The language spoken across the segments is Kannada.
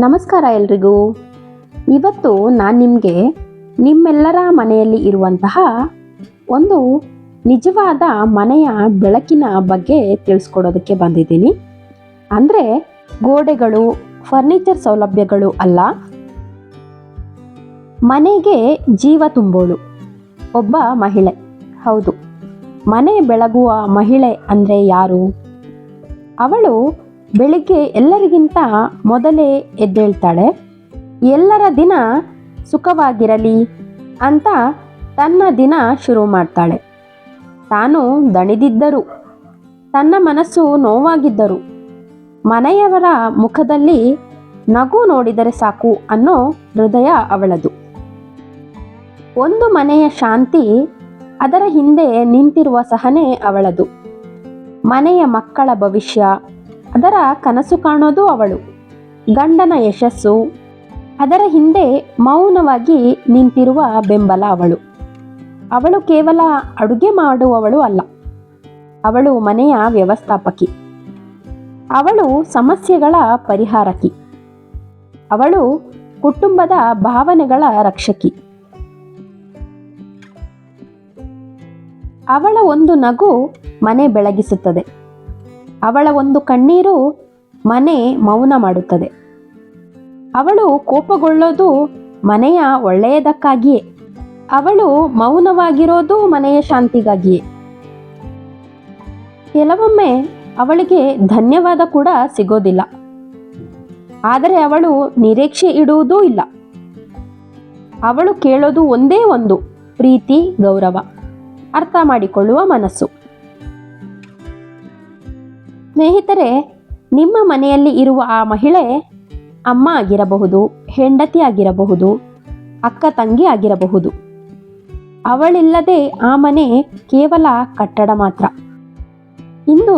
ನಮಸ್ಕಾರ ಎಲ್ರಿಗೂ. ಇವತ್ತು ನಾನು ನಿಮಗೆ ನಿಮ್ಮೆಲ್ಲರ ಮನೆಯಲ್ಲಿ ಇರುವಂತಹ ಒಂದು ನಿಜವಾದ ಮನೆಯ ಬೆಳಕಿನ ಬಗ್ಗೆ ತಿಳಿಸ್ಕೊಡೋದಕ್ಕೆ ಬಂದಿದ್ದೀನಿ. ಅಂದರೆ ಗೋಡೆಗಳು, ಫರ್ನಿಚರ್ ಸೌಲಭ್ಯಗಳು ಅಲ್ಲ, ಮನೆಗೆ ಜೀವ ತುಂಬೋಳು ಒಬ್ಬ ಮಹಿಳೆ. ಹೌದು, ಮನೆ ಬೆಳಗುವ ಮಹಿಳೆ ಅಂದರೆ ಯಾರು? ಅವಳು ಬೆಳಿಗ್ಗೆ ಎಲ್ಲರಿಗಿಂತ ಮೊದಲೇ ಎದ್ದೇಳ್ತಾಳೆ. ಎಲ್ಲರ ದಿನ ಸುಖವಾಗಿರಲಿ ಅಂತ ತನ್ನ ದಿನ ಶುರು ಮಾಡ್ತಾಳೆ. ತಾನು ದಣಿದಿದ್ದರೂ, ತನ್ನ ಮನಸ್ಸು ನೋವಾಗಿದ್ದರೂ ಮನೆಯವರ ಮುಖದಲ್ಲಿ ನಗು ನೋಡಿದರೆ ಸಾಕು ಅನ್ನೋ ಹೃದಯ ಅವಳದು. ಒಂದು ಮನೆಯ ಶಾಂತಿ, ಅದರ ಹಿಂದೆ ನಿಂತಿರುವ ಸಹನೆ ಅವಳದು. ಮನೆಯ ಮಕ್ಕಳ ಭವಿಷ್ಯ, ಅದರ ಕನಸು ಕಾಣೋದು ಅವಳು. ಗಂಡನ ಯಶಸ್ಸು, ಅದರ ಹಿಂದೆ ಮೌನವಾಗಿ ನಿಂತಿರುವ ಬೆಂಬಲ ಅವಳು. ಅವಳು ಕೇವಲ ಅಡುಗೆ ಮಾಡುವವಳು ಅಲ್ಲ, ಅವಳು ಮನೆಯ ವ್ಯವಸ್ಥಾಪಕಿ. ಅವಳು ಸಮಸ್ಯೆಗಳ ಪರಿಹಾರಕಿ. ಅವಳು ಕುಟುಂಬದ ಭಾವನೆಗಳ ರಕ್ಷಕಿ. ಅವಳ ಒಂದು ನಗು ಮನೆ ಬೆಳಗಿಸುತ್ತದೆ. ಅವಳ ಒಂದು ಕಣ್ಣೀರು ಮನೆ ಮೌನ ಮಾಡುತ್ತದೆ. ಅವಳು ಕೋಪಗೊಳ್ಳೋದು ಮನೆಯ ಒಳ್ಳೆಯದಕ್ಕಾಗಿಯೇ. ಅವಳು ಮೌನವಾಗಿರೋದು ಮನೆಯ ಶಾಂತಿಗಾಗಿಯೇ. ಕೆಲವೊಮ್ಮೆ ಅವಳಿಗೆ ಧನ್ಯವಾದ ಕೂಡ ಸಿಗೋದಿಲ್ಲ, ಆದರೆ ಅವಳು ನಿರೀಕ್ಷೆ ಇಡುವುದೂ ಇಲ್ಲ. ಅವಳು ಕೇಳೋದು ಒಂದೇ ಒಂದು: ಪ್ರೀತಿ, ಗೌರವ, ಅರ್ಥ ಮಾಡಿಕೊಳ್ಳುವ ಮನಸ್ಸು. ಸ್ನೇಹಿತರೆ, ನಿಮ್ಮ ಮನೆಯಲ್ಲಿ ಇರುವ ಆ ಮಹಿಳೆ ಅಮ್ಮ ಆಗಿರಬಹುದು, ಹೆಂಡತಿ ಆಗಿರಬಹುದು, ಅಕ್ಕ ತಂಗಿ ಆಗಿರಬಹುದು. ಅವಳಿಲ್ಲದೆ ಆ ಮನೆ ಕೇವಲ ಕಟ್ಟಡ ಮಾತ್ರ. ಇಂದು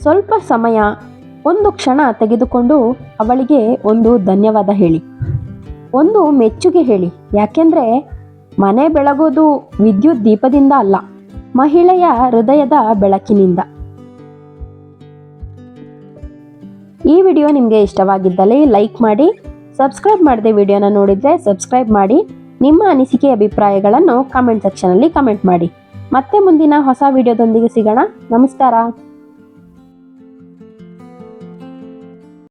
ಸ್ವಲ್ಪ ಸಮಯ, ಒಂದು ಕ್ಷಣ ತೆಗೆದುಕೊಂಡು ಅವಳಿಗೆ ಒಂದು ಧನ್ಯವಾದ ಹೇಳಿ, ಒಂದು ಮೆಚ್ಚುಗೆ ಹೇಳಿ. ಯಾಕೆಂದರೆ ಮನೆ ಬೆಳಗೋದು ವಿದ್ಯುತ್ ದೀಪದಿಂದ ಅಲ್ಲ, ಮಹಿಳೆಯ ಹೃದಯದ ಬೆಳಕಿನಿಂದ. ಈ ವಿಡಿಯೋ ನಿಮಗೆ ಇಷ್ಟವಾಗಿದ್ದಲ್ಲಿ ಲೈಕ್ ಮಾಡಿ, ಸಬ್ಸ್ಕ್ರೈಬ್ ಮಾಡದೆ ವಿಡಿಯೋನ ನೋಡಿದರೆ ಸಬ್ಸ್ಕ್ರೈಬ್ ಮಾಡಿ. ನಿಮ್ಮ ಅನಿಸಿಕೆ ಅಭಿಪ್ರಾಯಗಳನ್ನು ಕಮೆಂಟ್ ಸೆಕ್ಷನಲ್ಲಿ ಕಮೆಂಟ್ ಮಾಡಿ. ಮತ್ತೆ ಮುಂದಿನ ಹೊಸ ವಿಡಿಯೋದೊಂದಿಗೆ ಸಿಗೋಣ. ನಮಸ್ಕಾರ.